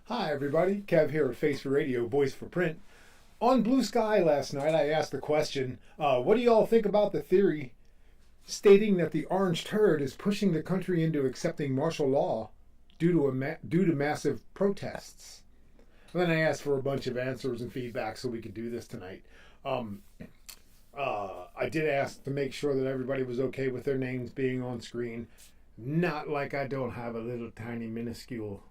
Hi everybody, Kev here at Face for Radio, Voice for Print. On BlueSky last night I asked the question, what do you all think about the theory stating that the orange turd is pushing the country into accepting martial law due to massive protests? And then I asked for a bunch of answers and feedback so we could do this tonight. I did ask to make sure that everybody was okay with their names being on screen. Not like I don't have a little tiny minuscule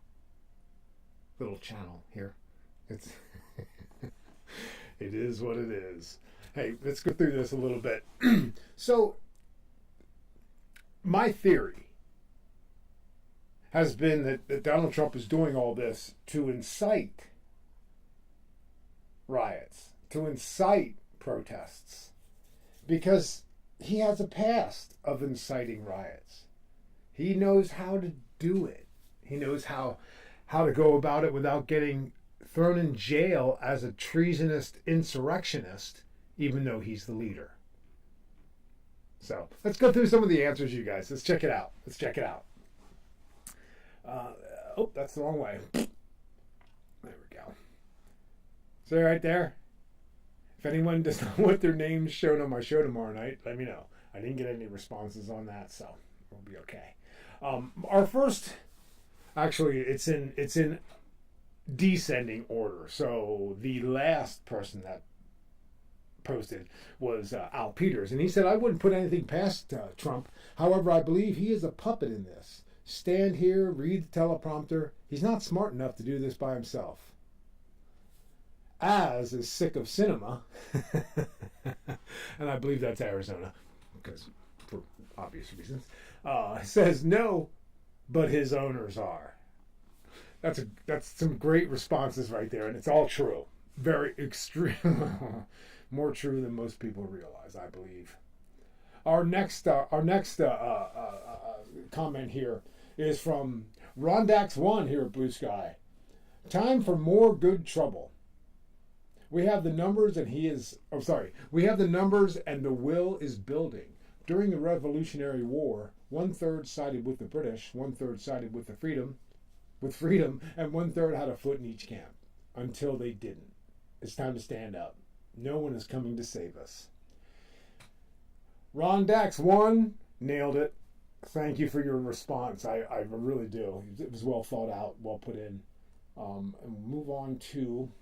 little channel here. It's it is what it is. Hey, let's go through this a little bit. So my theory has been that Donald Trump is doing all this to incite riots, to incite protests, because he has a past of inciting riots. He knows how to do it. He knows how to go about it without getting thrown in jail as a treasonous insurrectionist, even though he's the leader. So let's go through some of the answers, you guys. Let's check it out. Oh, that's the wrong way. There we go. See right there? If anyone does not want their names shown on my show tomorrow night, let me know. I didn't get any responses on that, so we'll be okay. Our first... Actually, it's in descending order. So the last person that posted was Al Peters, and he said, "I wouldn't put anything past Trump. However, I believe he is a puppet in this. Stand here, read the teleprompter. He's not smart enough to do this by himself." Az is sick of cinema, and I believe that's Arizona, because for obvious reasons. Says no. But his owners are. That's some great responses right there, and it's all true. Very extreme, more true than most people realize, I believe. Our next comment here is from Rondax1 here at BlueSky. Time for more good trouble. We have the numbers, and we have the numbers, and the will is building. During the Revolutionary War, 1/3 sided with the British, 1/3 sided with freedom, and 1/3 had a foot in each camp. Until they didn't. It's time to stand up. No one is coming to save us. Ron Dax 1 nailed it. Thank you for your response. I really do. It was well thought out, well put in. And we'll move on to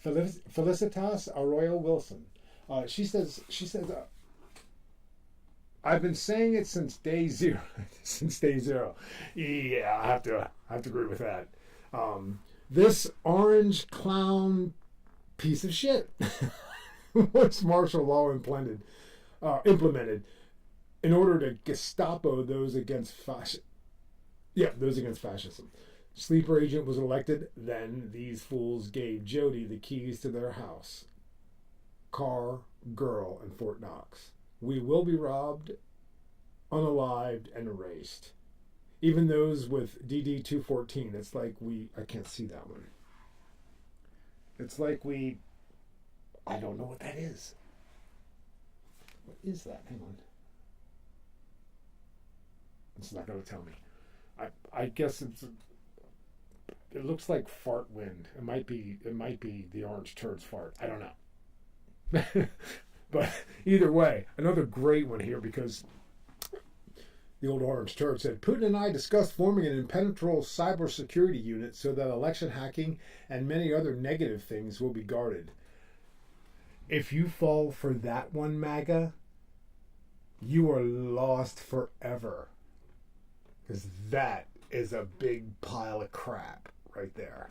Felicitas Arroyo Wilson. She says, I've been saying it since day zero. Yeah, I have to agree with that. This orange clown piece of shit. What's martial law implemented in order to Gestapo those against fascism. Sleeper agent was elected. Then these fools gave Jody the keys to their house, car, girl, and Fort Knox. We will be robbed, unalived, and erased. Even those with DD 214. It's like I can't see that one. It's like I don't know what that is. What is that? Hang on. It's not going to tell me. I guess it looks like fart wind. It might be the orange turd's fart. I don't know. But either way, another great one here, because the old orange turd said, Putin and I discussed forming an impenetrable cybersecurity unit so that election hacking and many other negative things will be guarded. If you fall for that one, MAGA, you are lost forever. Because that is a big pile of crap right there.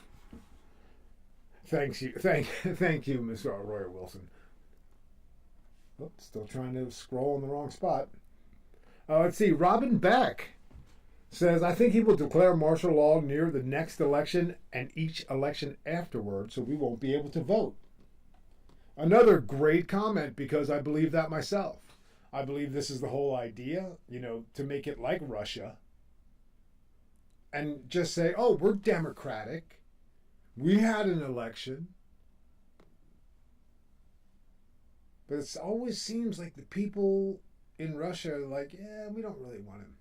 Thank you, Mr. Arroyo Wilson. Oh, still trying to scroll in the wrong spot. Let's see. Robin Beck says, I think he will declare martial law near the next election and each election afterward, so we won't be able to vote. Another great comment, because I believe that myself. I believe this is the whole idea, to make it like Russia and just say, oh, we're democratic. We had an election. But it always seems like the people in Russia are like, yeah, we don't really want him.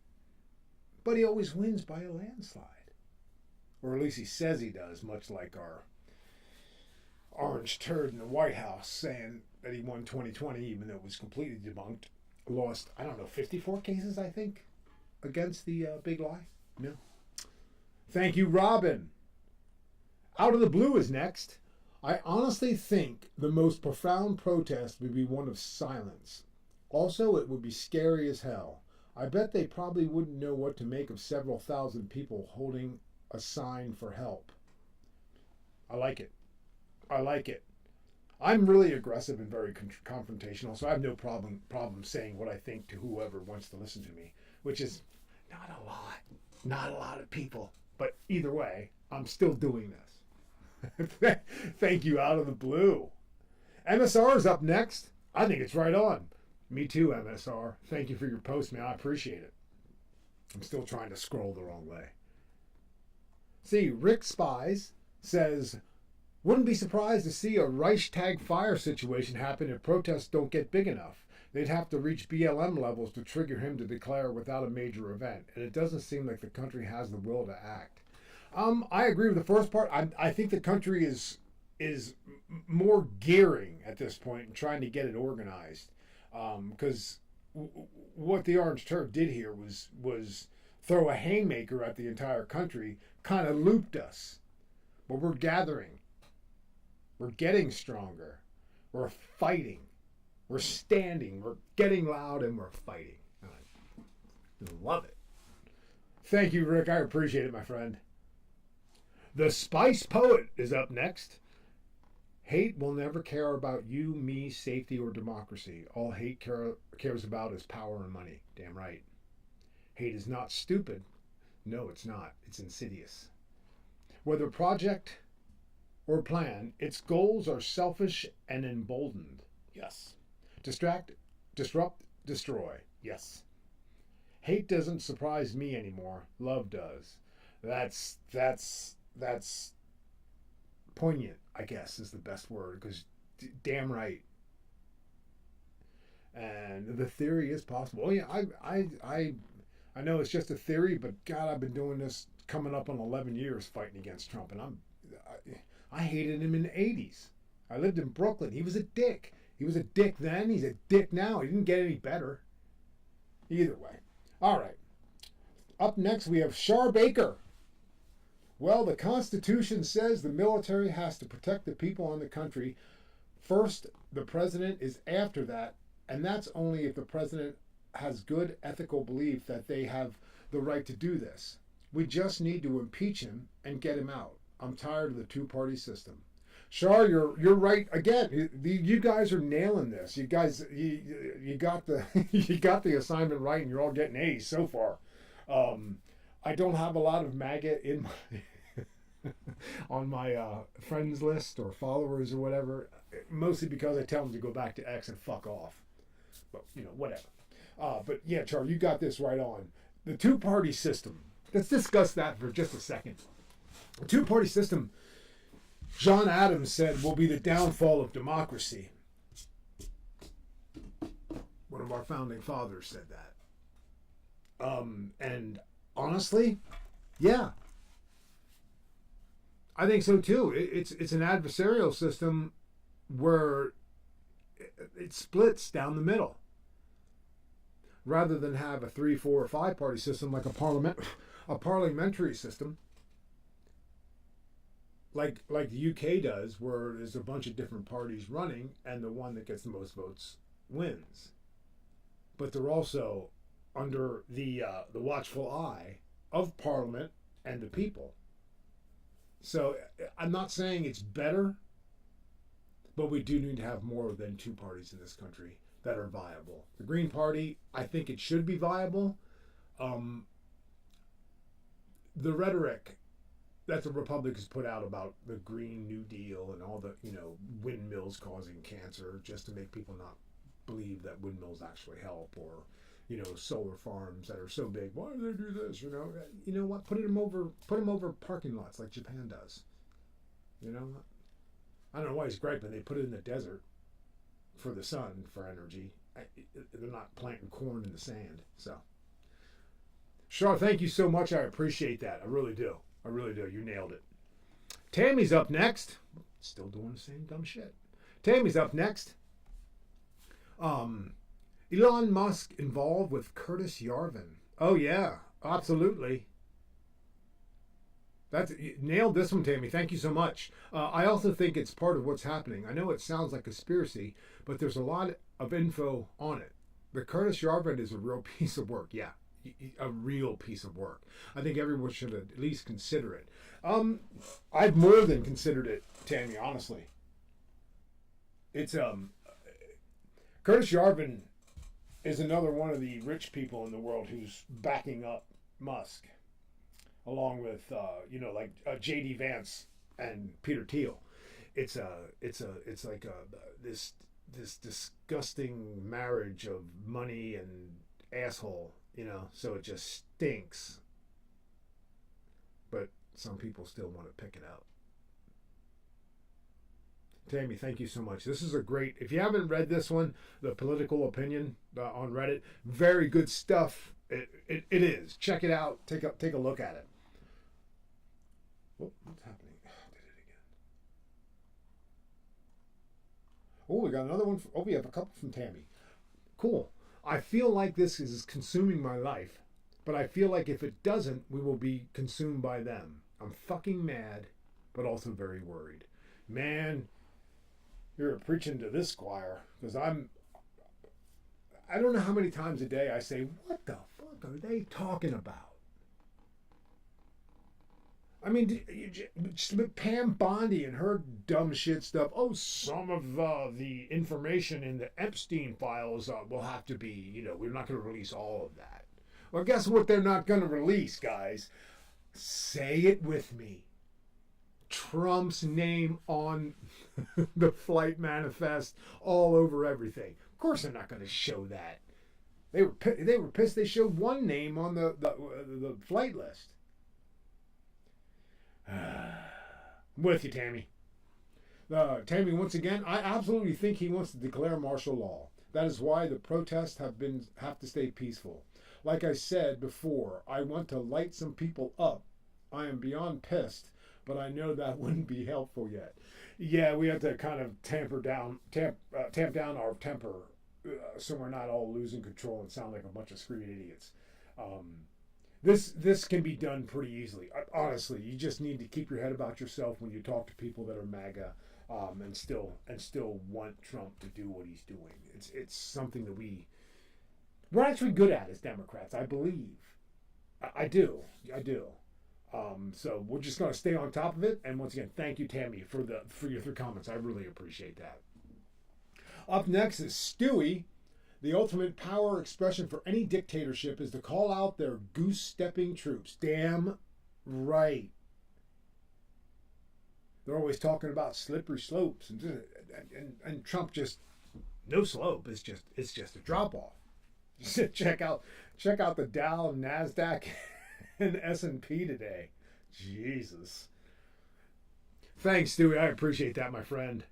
But he always wins by a landslide. or at least he says he does, much like our orange turd in the White House saying that he won 2020, even though it was completely debunked. Lost, I don't know, 54 cases, I think, against the big lie. No. Thank you, Robin. Out of the Blue is next. I honestly think the most profound protest would be one of silence. Also, it would be scary as hell. I bet they probably wouldn't know what to make of several thousand people holding a sign for help. I like it. I like it. I'm really aggressive and very confrontational, so I have no problem saying what I think to whoever wants to listen to me, which is not a lot. Not a lot of people. But either way, I'm still doing this. Thank you, Out of the Blue. MSR is up next. I think it's right on. Me too, MSR. Thank you for your post, man. I appreciate it. I'm still trying to scroll the wrong way. See, Rick Spies says, wouldn't be surprised to see a Reichstag fire situation happen if protests don't get big enough. They'd have to reach BLM levels to trigger him to declare without a major event, and it doesn't seem like the country has the will to act. I agree with the first part. I think the country is more gearing at this point and trying to get it organized, because what the Orange Turd did here was throw a haymaker at the entire country, kind of looped us. But we're gathering. We're getting stronger. We're fighting. We're standing. We're getting loud, and we're fighting. I love it. Thank you, Rick. I appreciate it, my friend. The Spice Poet is up next. Hate will never care about you, me, safety, or democracy. All hate cares about is power and money. Damn right. Hate is not stupid. No, it's not. It's insidious. Whether project or plan, its goals are selfish and emboldened. Yes. Distract, disrupt, destroy. Yes. Hate doesn't surprise me anymore. Love does. That's poignant, I guess, is the best word, because damn right. And the theory is possible. Oh yeah, I know it's just a theory, but God, I've been doing this coming up on 11 years fighting against Trump, and I hated him in the 80s. I lived in Brooklyn. He was a dick. He was a dick then. He's a dick now. He didn't get any better. Either way. All right. Up next, we have Shar Baker. Well, the Constitution says the military has to protect the people and the country. First, the president is after that, and that's only if the president has good ethical belief that they have the right to do this. We just need to impeach him and get him out. I'm tired of the two-party system. Shar, you're right again. You guys are nailing this. You guys, you got the you got the assignment right, and you're all getting A's so far. I don't have a lot of MAGA in my on my friends list or followers or whatever. Mostly because I tell them to go back to X and fuck off. But whatever. But yeah, Charlie, you got this right on. The two-party system. Let's discuss that for just a second. The two-party system, John Adams said, will be the downfall of democracy. One of our founding fathers said that. And honestly, yeah, I think so too. It's an adversarial system where it splits down the middle, rather than have a 3, 4, or 5-party system like a parliamentary system, like the UK does, where there's a bunch of different parties running, and the one that gets the most votes wins. But they're also under the watchful eye of Parliament and the people. So I'm not saying it's better, but we do need to have more than two parties in this country that are viable. The Green Party, I think it should be viable. The rhetoric that the Republicans put out about the Green New Deal and all the windmills causing cancer, just to make people not believe that windmills actually help, or solar farms that are so big. Why do they do this? You know what? Put them over parking lots like Japan does. I don't know why he's griping. They put it in the desert for the sun, for energy. They're not planting corn in the sand. So, Shar, thank you so much. I appreciate that. I really do. I really do. You nailed it. Tammy's up next. Still doing the same dumb shit. Tammy's up next. Elon Musk involved with Curtis Yarvin. Oh yeah, absolutely. That's you nailed this one, Tammy. Thank you so much. I also think it's part of what's happening. I know it sounds like conspiracy, but there's a lot of info on it. The Curtis Yarvin is a real piece of work. Yeah, a real piece of work. I think everyone should at least consider it. I've more than considered it, Tammy. Honestly, it's Curtis Yarvin is another one of the rich people in the world who's backing up Musk, along with like J.D. Vance and Peter Thiel. It's like this disgusting marriage of money and asshole. So it just stinks. But some people still want to pick it out. Tammy, thank you so much. This is a great. If you haven't read this one, The Political Opinion on Reddit, very good stuff. It is. Check it out. Take a look at it. What's happening? I did it again. Oh, we got another one. We have a couple from Tammy. Cool. I feel like this is consuming my life, but I feel like if it doesn't, we will be consumed by them. I'm fucking mad, but also very worried. Man, you're preaching to this choir, because I don't know how many times a day I say, what the fuck are they talking about? I mean, Pam Bondi and her dumb shit stuff. Oh, some of the information in the Epstein files will have to be, we're not going to release all of that. Well, guess what they're not going to release, guys? Say it with me. Trump's name on the flight manifest all over everything. Of course they're not going to show that. They were pissed they showed one name on the flight list. I'm with you, Tammy. Tammy, once again, I absolutely think he wants to declare martial law. That is why the protests have to stay peaceful. Like I said before, I want to light some people up. I am beyond pissed, but I know that wouldn't be helpful yet. Yeah, we have to kind of tamp down our temper, so we're not all losing control and sound like a bunch of screaming idiots. This can be done pretty easily. Honestly, you just need to keep your head about yourself when you talk to people that are MAGA, and still want Trump to do what he's doing. It's something that we're actually good at as Democrats, I believe. I do. So we're just going to stay on top of it. And once again, thank you, Tammy, for your 3 comments. I really appreciate that. Up next is Stewie. The ultimate power expression for any dictatorship is to call out their goose-stepping troops. Damn right. They're always talking about slippery slopes, and Trump just no slope. It's just a drop off. Check out the Dow, NASDAQ, and S&P today. Jesus. Thanks, Stewie. I appreciate that, my friend.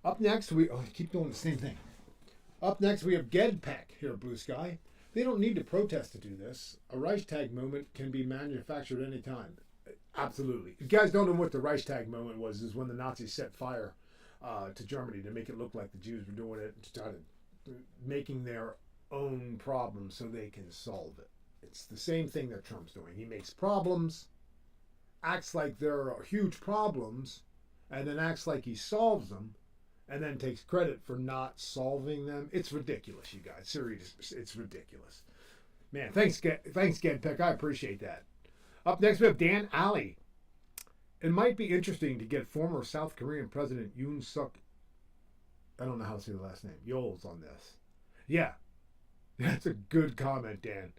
Up next, I keep doing the same thing. Up next, we have Gedpeck here at BlueSky. They don't need to protest to do this. A Reichstag movement can be manufactured anytime. Absolutely. If you guys don't know what the Reichstag movement was, is when the Nazis set fire to Germany to make it look like the Jews were doing it, to try to making their own problems so they can solve it. It's the same thing that Trump's doing. He makes problems, acts like there are huge problems, and then acts like he solves them, and then takes credit for not solving them. It's ridiculous, you guys. Seriously, it's ridiculous. Man, thanks, Gedpeck. I appreciate that. Up next, we have Dan Alley. It might be interesting to get former South Korean President Yoon Suk, I don't know how to say the last name, Yoles on this. Yeah, that's a good comment, Dan.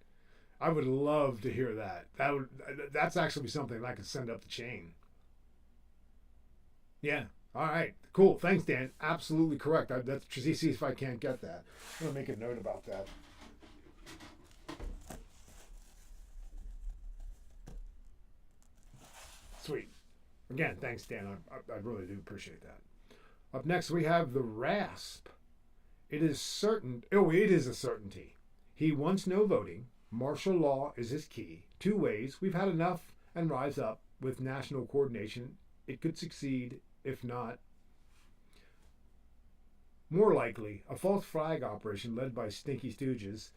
I would love to hear that. That's actually something I could send up the chain. Yeah. All right. Cool. Thanks, Dan. Absolutely correct. Let's see if I can't get that. I'm going to make a note about that. Sweet. Again, thanks, Dan. I really do appreciate that. Up next, we have the RASP. It is certain. Oh, it is a certainty. He wants no voting. Martial law is his key. 2 ways. We've had enough and rise up with national coordination. It could succeed. If not, more likely, a false flag operation led by the Stinky Stooges,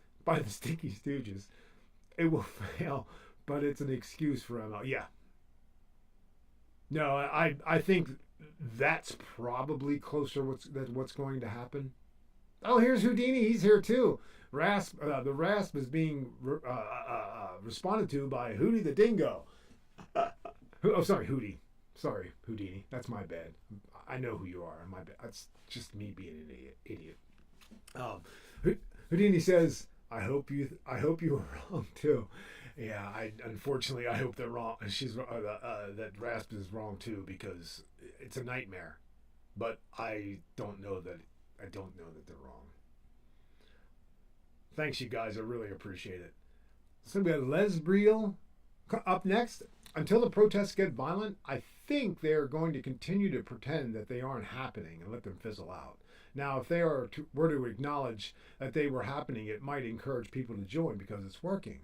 it will fail, but it's an excuse for ML. Yeah. No, I think that's probably closer what's going to happen. Oh, here's Houdini. He's here too. The rasp is being responded to by Hootie the Dingo. Oh, sorry, Hootie. Sorry, Houdini. That's my bad. I know who you are. My bad. That's just me being an idiot. Houdini says, "I hope you were wrong too." Yeah, unfortunately I hope they're wrong. That rasp is wrong too, because it's a nightmare. But I don't know that they're wrong. Thanks, you guys. I really appreciate it. So we got Lesbriel up next. Until the protests get violent, I think they're going to continue to pretend that they aren't happening and let them fizzle out. Now, if they were to acknowledge that they were happening, it might encourage people to join because it's working.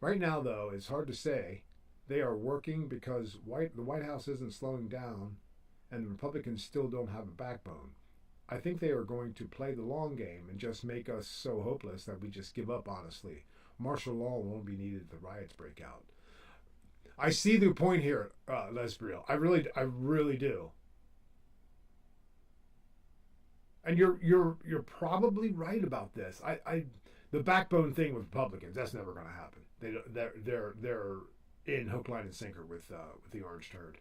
Right now, though, it's hard to say. They are working because the White House isn't slowing down and the Republicans still don't have a backbone. I think they are going to play the long game and just make us so hopeless that we just give up, honestly. Martial law won't be needed if the riots break out. I see the point here, Lesbriel. I really do. And you're probably right about this. The backbone thing with Republicans, that's never going to happen. They're in hook, line, and sinker with the orange turd.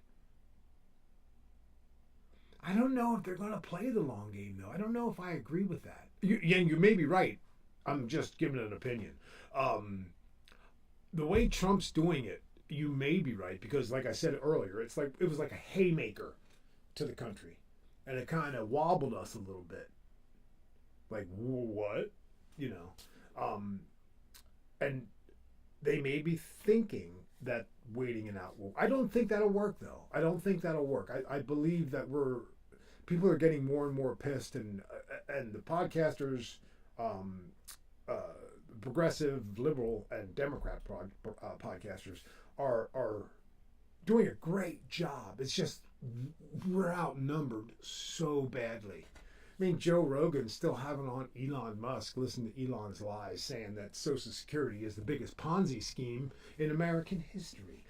I don't know if they're going to play the long game, though. I don't know if I agree with that. You may be right. I'm just giving an opinion. The way Trump's doing it, you may be right, because like I said earlier, it was like a haymaker to the country, and it kind of wobbled us a little bit. Like, what? And they may be thinking that waiting it out will. I don't think that'll work, though. I don't think that'll work. I believe that people are getting more and more pissed, and the podcasters, progressive, liberal, and Democrat podcasters are doing a great job. It's just we're outnumbered so badly. I mean, Joe Rogan's still having on Elon Musk, listening to Elon's lies, saying that Social Security is the biggest Ponzi scheme in American history.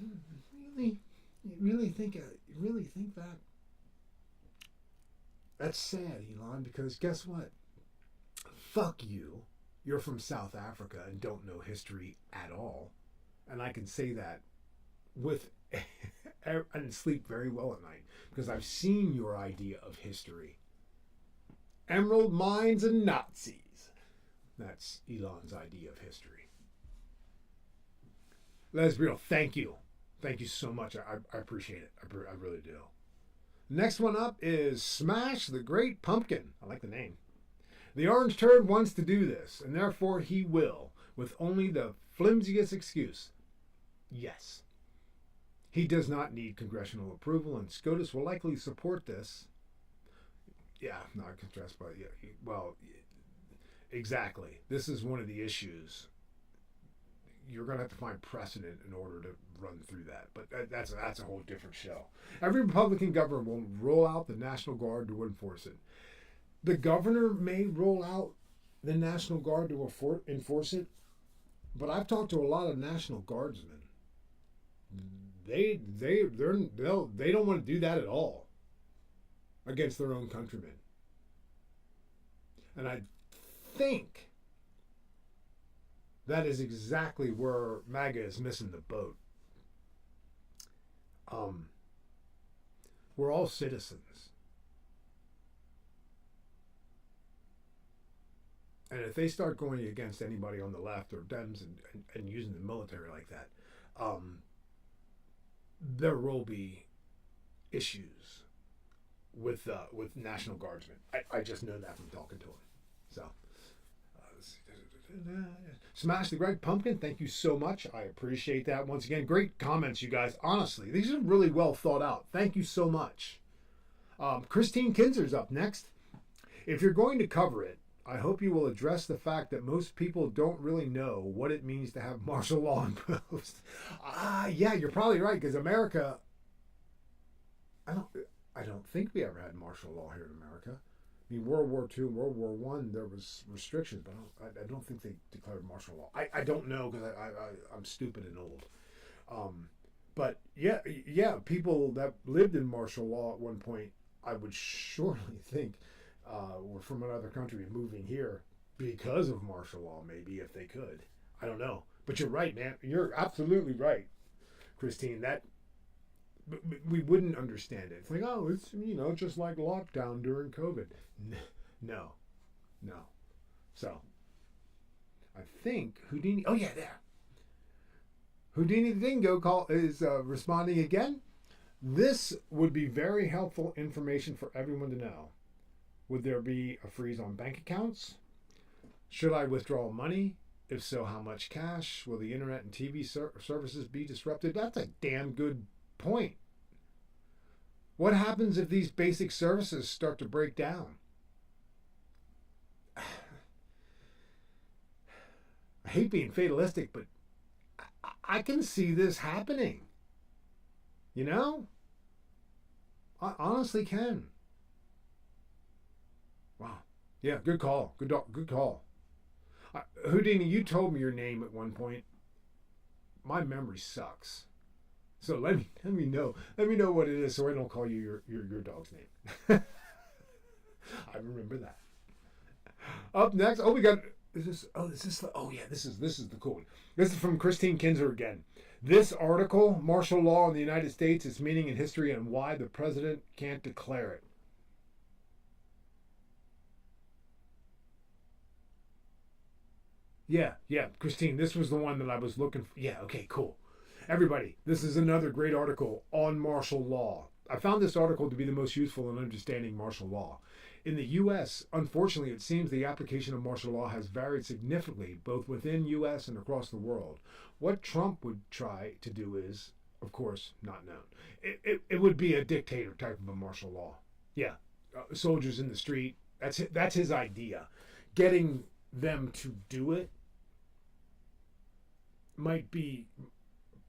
Really, you really think that? That's sad, Elon, because guess what? Fuck you. You're from South Africa and don't know history at all. And I can say that with and sleep very well at night, because I've seen your idea of history. Emerald mines and Nazis. That's Elon's idea of history. Lesbriel, thank you. Thank you so much. I appreciate it. I really do. Next one up is Smash the Great Pumpkin. I like the name. The orange turd wants to do this, and therefore he will, with only the flimsiest excuse. Yes. He does not need congressional approval, and SCOTUS will likely support this. Yeah, not contrast, but yeah, well, exactly. This is one of the issues. You're going to have to find precedent in order to run through that, but that's a whole different show. Every Republican governor will roll out the National Guard to enforce it. The governor may roll out the National Guard to enforce it, but I've talked to a lot of National Guardsmen. They don't want to do that at all against their own countrymen. And I think that is exactly where MAGA is missing the boat. We're all citizens. And if they start going against anybody on the left or Dems and using the military like that, there will be issues with National Guardsmen. I just know that from talking to them. So, Smash the Great Pumpkin, thank you so much. I appreciate that. Once again, great comments, you guys. Honestly, these are really well thought out. Thank you so much. Christine Kinzer's up next. If you're going to cover it, I hope you will address the fact that most people don't really know what it means to have martial law imposed. Yeah, you're probably right because America. I don't. I don't think we ever had martial law here in America. I mean, World War II, World War One, there was restrictions, but I don't think they declared martial law. I don't know because I'm stupid and old. But yeah, people that lived in martial law at one point, I would surely think, were from another country moving here because of martial law, maybe if they could. I don't know, but you're right, man. You're absolutely right, Christine. That we wouldn't understand it. It's like, oh, it's just like lockdown during COVID. No, no. So I think Houdini. Oh yeah, there. Houdini the Dingo is responding again. This would be very helpful information for everyone to know. Would there be a freeze on bank accounts? Should I withdraw money? If so, how much cash? Will the internet and TV services be disrupted? That's a damn good point. What happens if these basic services start to break down? I hate being fatalistic, but I can see this happening. I honestly can. Wow. Yeah, good call. Good call. Houdini, you told me your name at one point. My memory sucks. So let me know. Let me know what it is so I don't call you your dog's name. I remember that. Up next, this is the cool one. This is from Christine Kinzer again. This article, Martial Law in the United States, its meaning in history and why the president can't declare it. Yeah, Christine, this was the one that I was looking for. Yeah, okay, cool. Everybody, this is another great article on martial law. I found this article to be the most useful in understanding martial law. In the U.S., unfortunately, it seems the application of martial law has varied significantly, both within U.S. and across the world. What Trump would try to do is, of course, not known. It would be a dictator type of a martial law. Yeah, soldiers in the street. That's his idea. Getting them to do it might be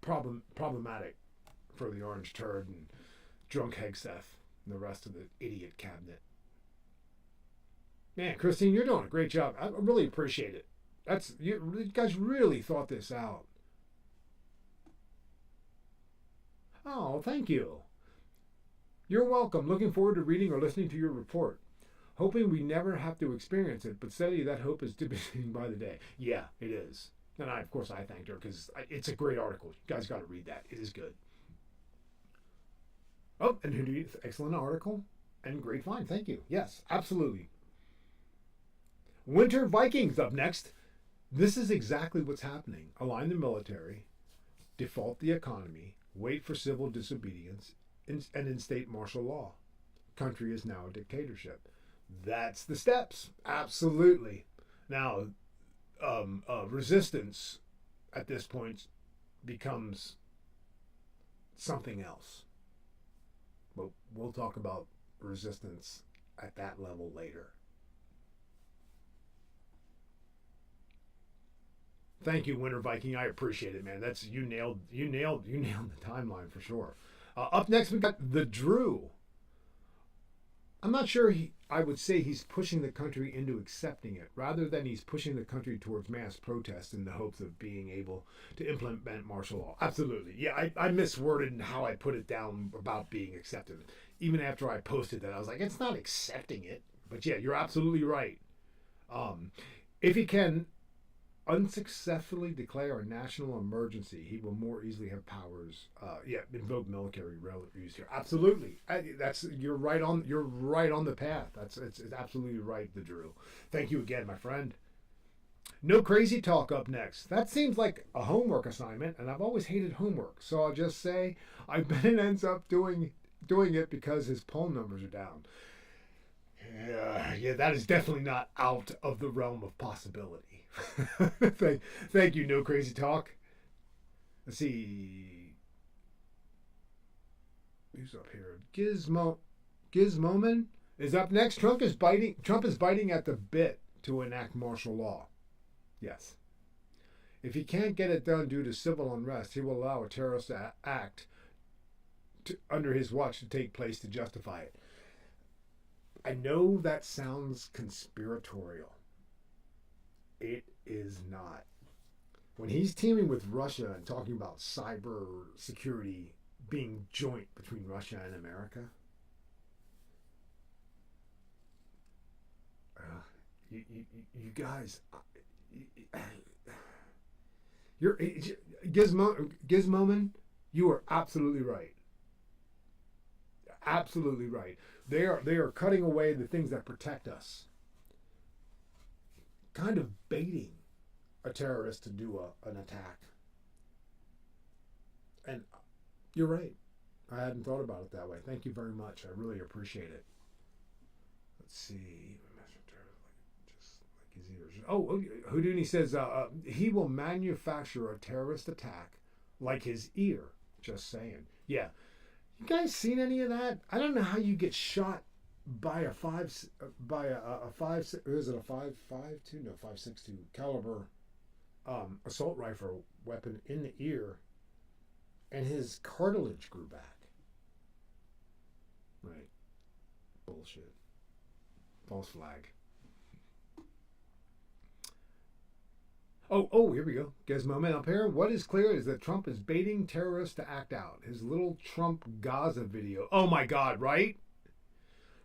problematic for the orange turd and drunk Hegseth and the rest of the idiot cabinet. Man, Christine, you're doing a great job. I really appreciate it. You guys really thought this out. Oh, thank you. You're welcome. Looking forward to reading or listening to your report. Hoping we never have to experience it, but steadily that hope is diminishing by the day. Yeah, it is. And of course, I thanked her because it's a great article. You guys got to read that. It is good. Oh, and excellent article and great find. Thank you. Yes, absolutely. Winter Vikings up next. This is exactly what's happening. Align the military, default the economy, wait for civil disobedience, and instate martial law. Country is now a dictatorship. That's the steps. Absolutely. Now, resistance at this point becomes something else. But we'll talk about resistance at that level later. Thank you, Winter Viking. I appreciate it, man. You nailed the timeline for sure. Up next, we got the Drew. I'm not sure I would say he's pushing the country into accepting it, rather than he's pushing the country towards mass protest in the hopes of being able to implement martial law. Absolutely. Yeah, I misworded in how I put it down about being accepted. Even after I posted that, I was like, it's not accepting it. But yeah, you're absolutely right. If he can unsuccessfully declare a national emergency, he will more easily have powers. Invoke military use here. Absolutely, you're right on the path. It's absolutely right, the Drew. Thank you again, my friend. No crazy talk up next. That seems like a homework assignment, and I've always hated homework, so I'll just say I bet it ends up doing it because his poll numbers are down. Yeah, that is definitely not out of the realm of possibility. Thank you, No Crazy Talk. Let's see. Who's up here? Gizmoman is up next. Trump is biting at the bit to enact martial law. Yes. If he can't get it done due to civil unrest, he will allow a terrorist act under his watch to take place to justify it. I know that sounds conspiratorial. It is not. When he's teaming with Russia and talking about cyber security being joint between Russia and America, you guys, you're Gizmoman, you are absolutely right. Absolutely right. They are cutting away the things that protect us, kind of baiting a terrorist to do an attack. And you're right. I hadn't thought about it that way. Thank you very much. I really appreciate it. Let's see. Just like his ears. Oh, Houdini says he will manufacture a terrorist attack like his ear. Just saying. Yeah. You guys seen any of that? I don't know how you get shot by a 5.62 caliber assault rifle weapon in the ear, and his cartilage grew back. Right. Bullshit. False flag. Oh, here we go. Gizmo Man up here. What is clear is that Trump is baiting terrorists to act out. His little Trump Gaza video. Oh my God, right?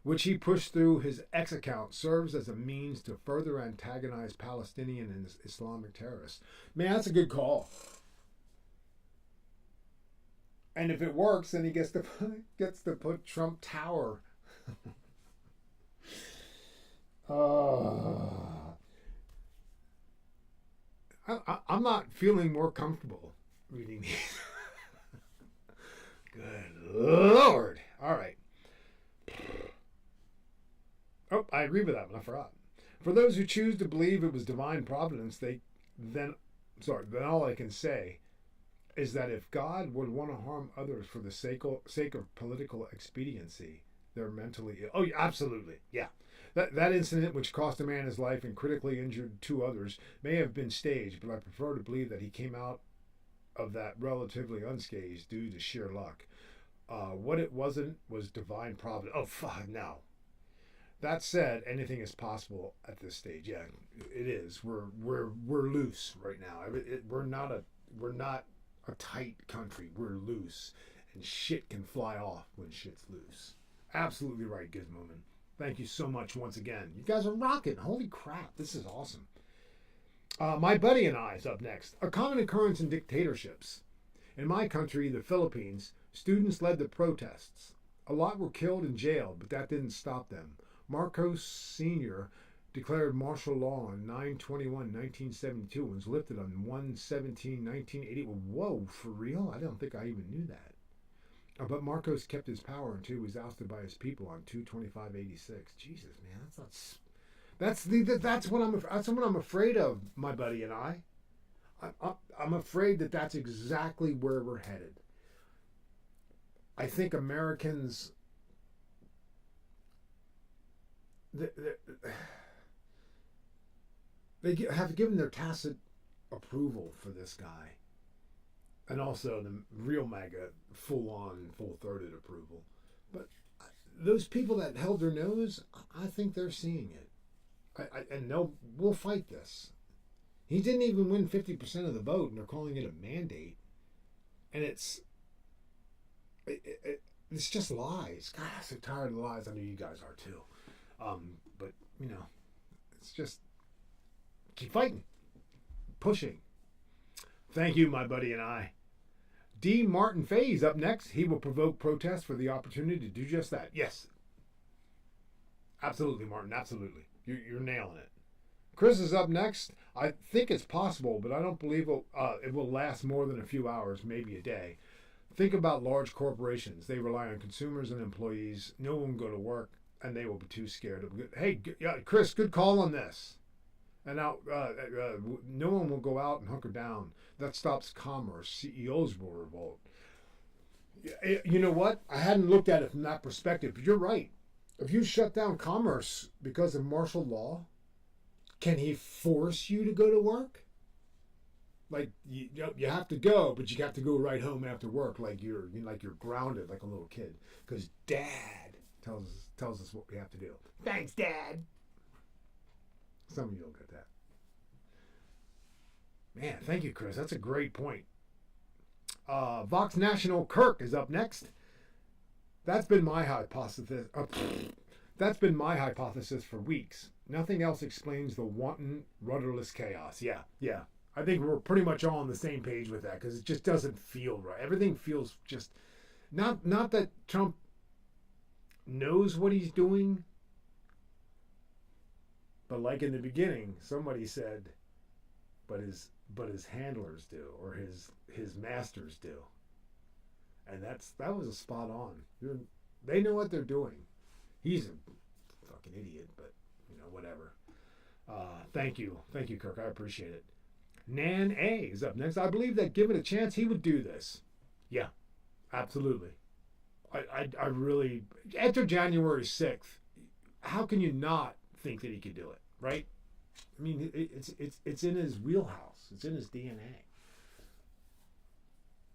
Which he pushed through his X account, serves as a means to further antagonize Palestinian and Islamic terrorists. Man, that's a good call. And if it works, then he gets to put Trump Tower. I'm not feeling more comfortable reading these. Good Lord. All right. Oh, I agree with that one. I forgot. For those who choose to believe it was divine providence, then all I can say is that if God would want to harm others for the sake of political expediency, they're mentally ill. Oh, yeah, absolutely. Yeah. That incident, which cost a man his life and critically injured two others, may have been staged, but I prefer to believe that he came out of that relatively unscathed due to sheer luck. What it wasn't was divine providence. Oh, fuck, no. That said, anything is possible at this stage. Yeah, it is. We're loose right now. We're not a tight country. We're loose, and shit can fly off when shit's loose. Absolutely right, Gizmoman. Thank you so much once again. You guys are rocking. Holy crap, this is awesome. My buddy and I is up next. A common occurrence in dictatorships. In my country, the Philippines, students led the protests. A lot were killed and jailed, but that didn't stop them. Marcos Sr. declared martial law on 9/21/1972 and was lifted on 1/17/1980. Whoa, for real? I don't think I even knew that. But Marcos kept his power until he was ousted by his people on 2/25/86. Jesus, man, that's what I'm afraid of, my buddy and I. I'm afraid that that's exactly where we're headed. I think Americans they have given their tacit approval for this guy. And also the real MAGA full-on, full-throated approval. But those people that held their nose, I think they're seeing it. And we'll fight this. He didn't even win 50% of the vote, and they're calling it a mandate. And it's just lies. God, I'm so tired of the lies. I know you guys are too. But, it's just keep fighting. Pushing. Thank you, my buddy and I. D. Martin Faye's up next. He will provoke protest for the opportunity to do just that. Yes. Absolutely, Martin. Absolutely. You're nailing it. Chris is up next. I think it's possible, but I don't believe it will last more than a few hours, maybe a day. Think about large corporations. They rely on consumers and employees. No one will go to work, and they will be too scared. Hey, Chris, good call on this. And now, no one will go out and hunker down. That stops commerce. CEOs will revolt. You know what? I hadn't looked at it from that perspective, but you're right. If you shut down commerce because of martial law, Can he force you to go to work? Like you have to go, but you have to go right home after work, like you're grounded, like a little kid, because Dad tells us what we have to do. Thanks, Dad. Some of you will get that. Man, thank you, Chris. That's a great point. Vox National Kirk is up next. That's been my hypothesis. That's been my hypothesis for weeks. Nothing else explains the wanton, rudderless chaos. Yeah. I think we're pretty much all on the same page with that because it just doesn't feel right. Everything feels just not that Trump knows what he's doing, but like in the beginning, somebody said, but his handlers do, or his masters do, and that was a spot on. They know what they're doing. He's a fucking idiot, but whatever. Thank you, Kirk. I appreciate it. Nan A is up next. I believe that given a chance, he would do this. Yeah, absolutely. I really, after January 6th, how can you not think that he could do it, right? I mean, it's in his wheelhouse. It's in his DNA.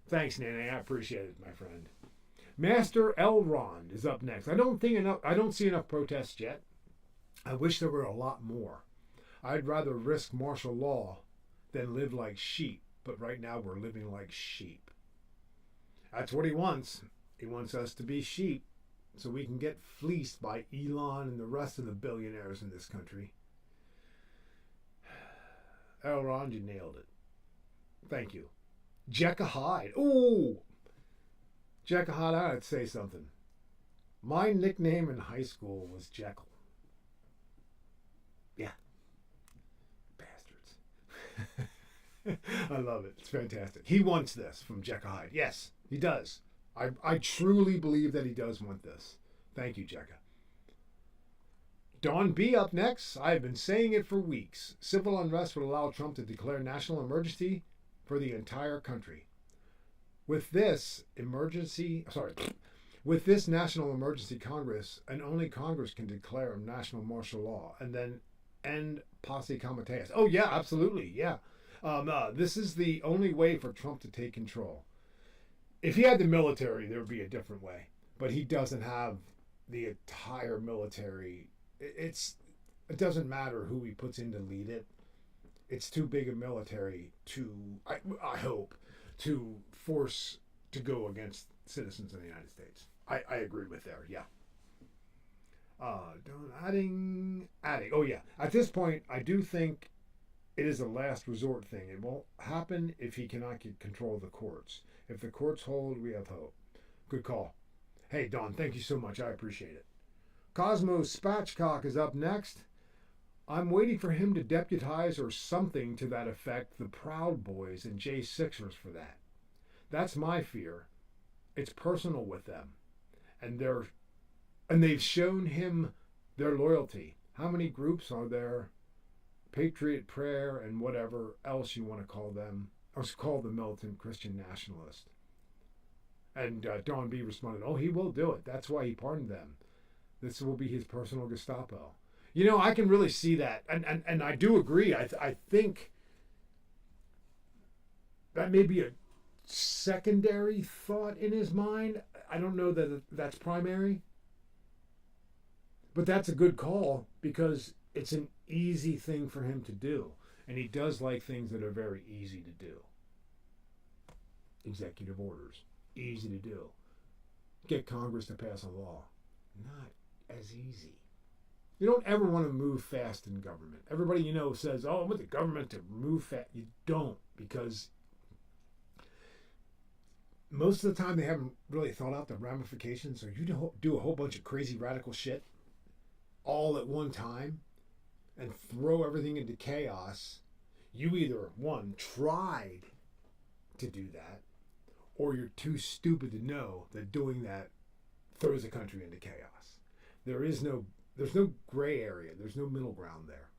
Thanks, Nan A. I appreciate it, my friend. Master Elrond is up next. I don't see enough protests yet. I wish there were a lot more. I'd rather risk martial law than live like sheep, but right now we're living like sheep. That's what he wants. He wants us to be sheep so we can get fleeced by Elon and the rest of the billionaires in this country. Elrond, you nailed it. Thank you. Jekyll Hyde. Ooh! Jekyll Hyde, I gotta say something. My nickname in high school was Jekyll. Yeah. I love it. It's fantastic. He wants this from Jekyll Hyde. Yes, he does. I truly believe that he does want this. Thank you, Jekyll. Dawn B up next. I have been saying it for weeks. Civil unrest would allow Trump to declare national emergency for the entire country. With this national emergency Congress, and only Congress can declare a national martial law and then end posse comitatus. Oh yeah, absolutely, yeah. This is the only way for Trump to take control. If he had the military, there would be a different way. But he doesn't have the entire military. It doesn't matter who he puts in to lead it. It's too big a military I hope, to force to go against citizens of the United States. I agree with there, yeah. Adding. Oh yeah. At this point, I do think it is a last resort thing. It won't happen if he cannot get control of the courts. If the courts hold, we have hope. Good call. Hey, Don, thank you so much. I appreciate it. Cosmo Spatchcock is up next. I'm waiting for him to deputize or something to that effect the Proud Boys and J6ers for that. That's my fear. It's personal with them. And they've shown him their loyalty. How many groups are there? Patriot Prayer and whatever else you want to call them. I was called the militant Christian nationalist. And Don B responded, oh, he will do it. That's why he pardoned them. This will be his personal Gestapo. I can really see that. And I do agree. I think that may be a secondary thought in his mind. I don't know that that's primary. But that's a good call because it's an easy thing for him to do. And he does like things that are very easy to do. Executive orders. Easy to do. Get Congress to pass a law. Not as easy. You don't ever want to move fast in government. Everybody says, oh, I want the government to move fast. You don't, because most of the time they haven't really thought out the ramifications. So you do a whole bunch of crazy radical shit all at one time and throw everything into chaos. You either, one, tried to do that, or you're too stupid to know that doing that throws the country into chaos. There's no gray area. There's no middle ground there.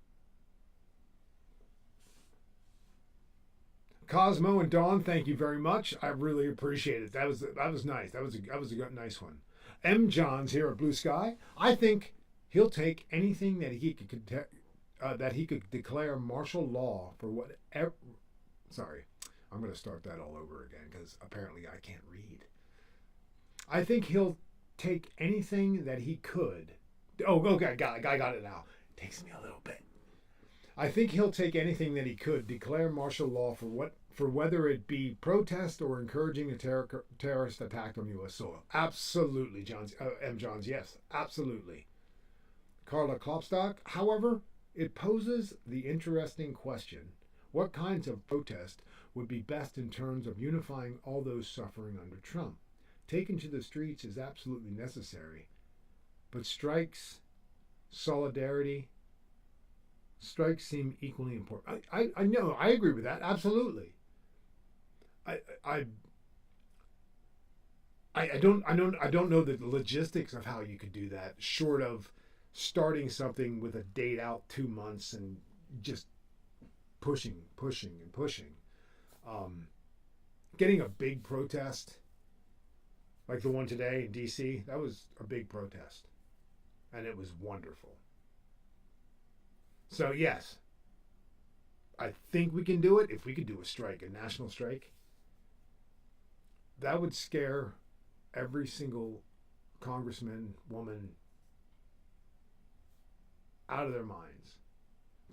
Cosmo and Dawn, thank you very much. I really appreciate it. That was nice. That was a nice one. M. John's here at Blue Sky. I think he'll take anything that he could that he could declare martial law for whatever. Sorry, I'm going to start that all over again because apparently I can't read. I think he'll take anything that he could. Oh, okay, I got it now. It takes me a little bit. I think he'll take anything that he could, declare martial law for whether it be protest or encouraging a terrorist attack on U.S. soil. Absolutely, M. Johns. Yes, absolutely. Carla Klopstock, however, it poses the interesting question: what kinds of protest would be best in terms of unifying all those suffering under Trump? Taken to the streets is absolutely necessary, but strikes seem equally important. I know, I agree with that, absolutely. I don't know the logistics of how you could do that, short of starting something with a date out 2 months and just pushing. Getting a big protest like the one today in D.C., that was a big protest, and it was wonderful. So yes, I think we can do it. If we could do a strike, a national strike, that would scare every single congressman, woman out of their minds.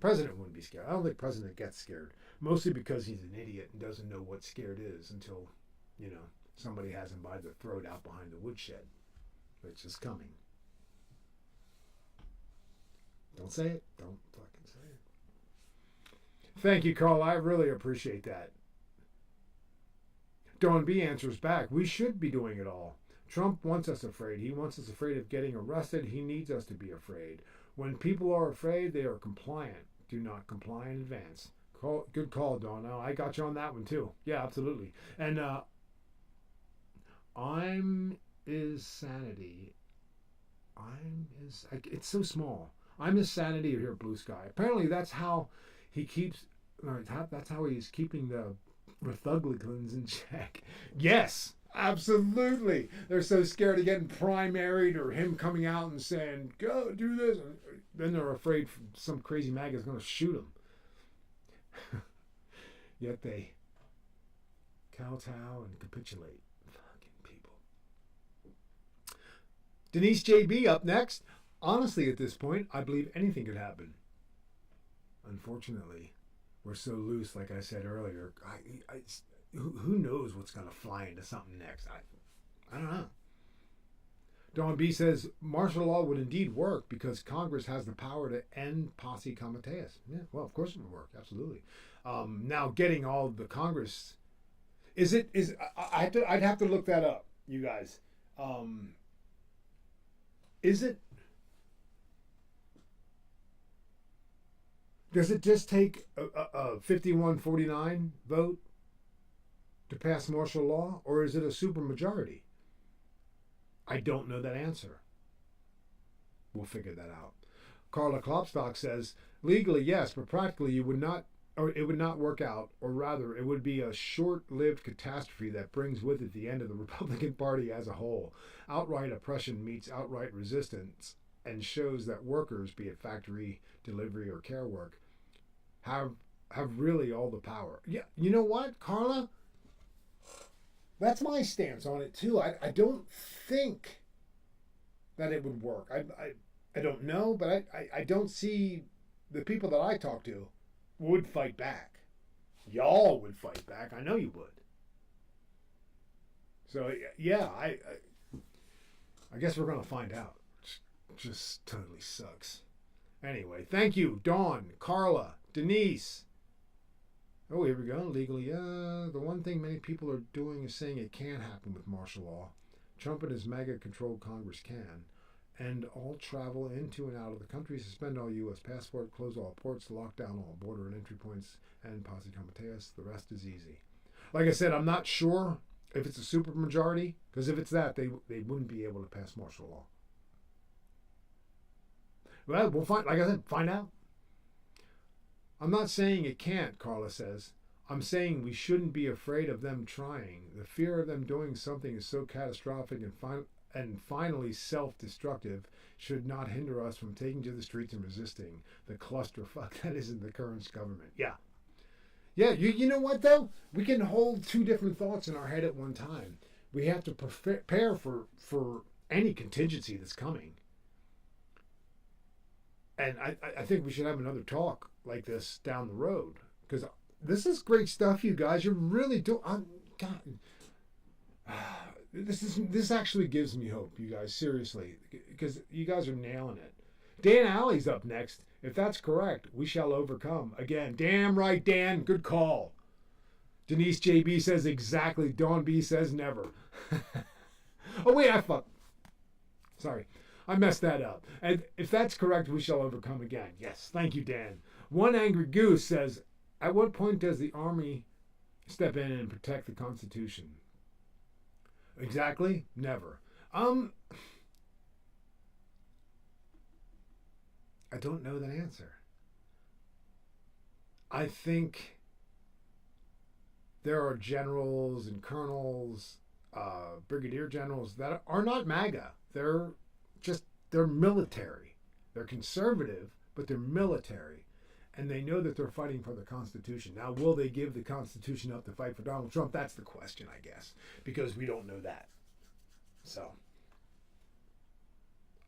President wouldn't be scared. I don't think president gets scared, mostly because he's an idiot and doesn't know what scared is until, somebody has him by the throat out behind the woodshed, which is coming. Don't say it. Don't fucking say it. Thank you, Carl. I really appreciate that. Dawn B answers back. We should be doing it all. Trump wants us afraid. He wants us afraid of getting arrested. He needs us to be afraid. When people are afraid, they are compliant. Do not comply in advance. Good call, Dawn. No, I got you on that one, too. Yeah, absolutely. And is sanity. It's so small. I'm his sanity here at BlueSky. Apparently that's how he keeps, that's how he's keeping the Republicans in check. Yes, absolutely. They're so scared of getting primaried or him coming out and saying, go do this. And then they're afraid some crazy MAGA is going to shoot them. Yet they kowtow and capitulate. Fucking people. Denise JB up next. Honestly, at this point, I believe anything could happen. Unfortunately, we're so loose, like I said earlier. Who knows what's going to fly into something next? I don't know. Dawn B says, martial law would indeed work because Congress has the power to end posse comitatus. Yeah, well, of course it would work. Absolutely. Now, getting all the Congress... I'd have to look that up, you guys. Does it just take a 51-49 vote to pass martial law, or is it a supermajority? I don't know that answer. We'll figure that out. Carla Klopstock says, legally, yes, but practically it would not work out, or rather, it would be a short-lived catastrophe that brings with it the end of the Republican Party as a whole. Outright oppression meets outright resistance and shows that workers, be it factory, delivery, or care work, have really all the power. Yeah, you know what, Carla? That's my stance on it too. I don't think that it would work. I don't know, but I don't see the people that I talk to would fight back. Y'all would fight back. I know you would. So yeah, I guess we're gonna find out. It just totally sucks. Anyway, thank you, Dawn, Carla, Denise. Oh, here we go. Legally, the one thing many people are doing is saying it can happen with martial law. Trump and his MAGA-controlled Congress can. End all travel into and out of the country, suspend all U.S. passports, close all ports, lock down all border and entry points, and posse comitatus. The rest is easy. Like I said, I'm not sure if it's a supermajority, because if it's that, they wouldn't be able to pass martial law. Well, we'll find, like I said, find out. I'm not saying it can't, Carla says. I'm saying we shouldn't be afraid of them trying. The fear of them doing something is so catastrophic and finally self-destructive should not hinder us from taking to the streets and resisting the clusterfuck that is in the current government. Yeah. Yeah, you know what, though? We can hold two different thoughts in our head at one time. We have to prepare for any contingency that's coming. And I think we should have another talk like this down the road. Because this is great stuff, you guys. You're really doing... God... This actually gives me hope, you guys, seriously, because you guys are nailing it. Dan Alley's up next. If that's correct, we shall overcome. Again, damn right, Dan. Good call. Denise JB says exactly. Dawn B says never. Oh, wait, Sorry. I messed that up. And if that's correct, we shall overcome again. Yes, thank you, Dan. One Angry Goose says, at what point does the Army step in and protect the Constitution? Exactly? Never. I don't know that answer. I think there are generals and colonels, brigadier generals that are not MAGA. They're military. They're conservative, but they're military. And they know that they're fighting for the Constitution. Now, will they give the Constitution up to fight for Donald Trump? That's the question, I guess, because we don't know that. So,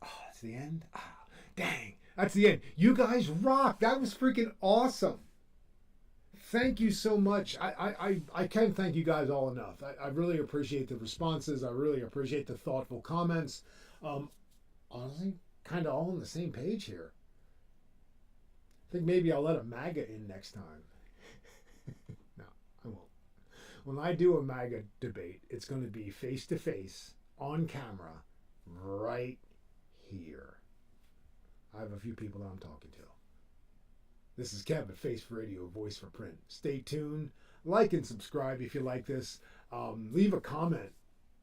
that's the end? Dang, that's the end. You guys rock. That was freaking awesome. Thank you so much. I can't thank you guys all enough. I really appreciate the responses. I really appreciate the thoughtful comments. Honestly, kind of all on the same page here. I think maybe I'll let a MAGA in next time. No, I won't. When I do a MAGA debate, it's going to be face-to-face, on camera, right here. I have a few people that I'm talking to. This is Kevin, Face for Radio, Voice for Print. Stay tuned. Like and subscribe if you like this. Leave a comment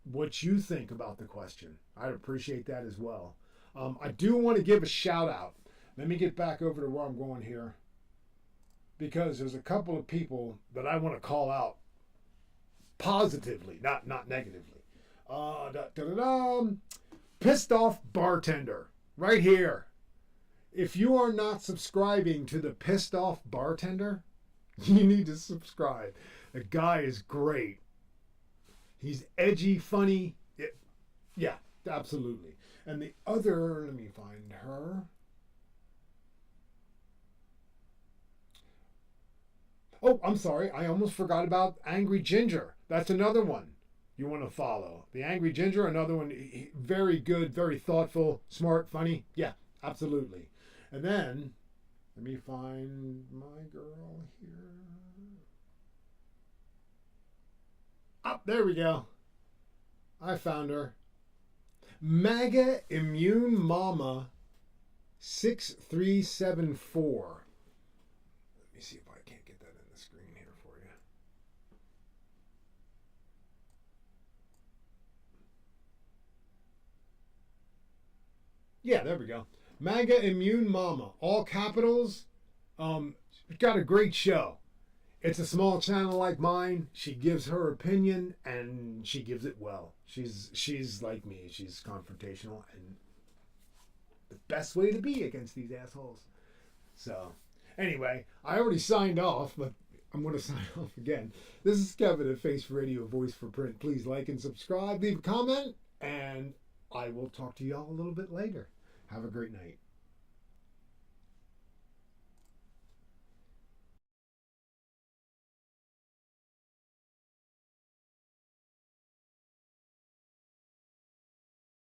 what you think about the question. I'd appreciate that as well. I do want to give a shout out. Let me get back over to where I'm going here, because there's a couple of people that I want to call out positively, not negatively. Pissed off bartender, right here. If you are not subscribing to the Pissed Off Bartender, you need to subscribe. The guy is great. He's edgy, funny. Yeah, absolutely. And the other, let me find her. Oh, I'm sorry. I almost forgot about Angry Ginger. That's another one you want to follow. The Angry Ginger, another one. Very good, very thoughtful, smart, funny. Yeah, absolutely. And then, let me find my girl here. Oh, there we go. I found her. MAGA Immune Mama 6374. Let me see if I can't get that in the screen here for you. Yeah, there we go. MAGA Immune Mama, all capitals. Got a great show. It's a small channel like mine. She gives her opinion, and she gives it well. She's like me. She's confrontational, and the best way to be against these assholes. So, anyway, I already signed off, but I'm going to sign off again. This is Kevin at Face for Radio, Voice for Print. Please like and subscribe, leave a comment, and I will talk to y'all a little bit later. Have a great night.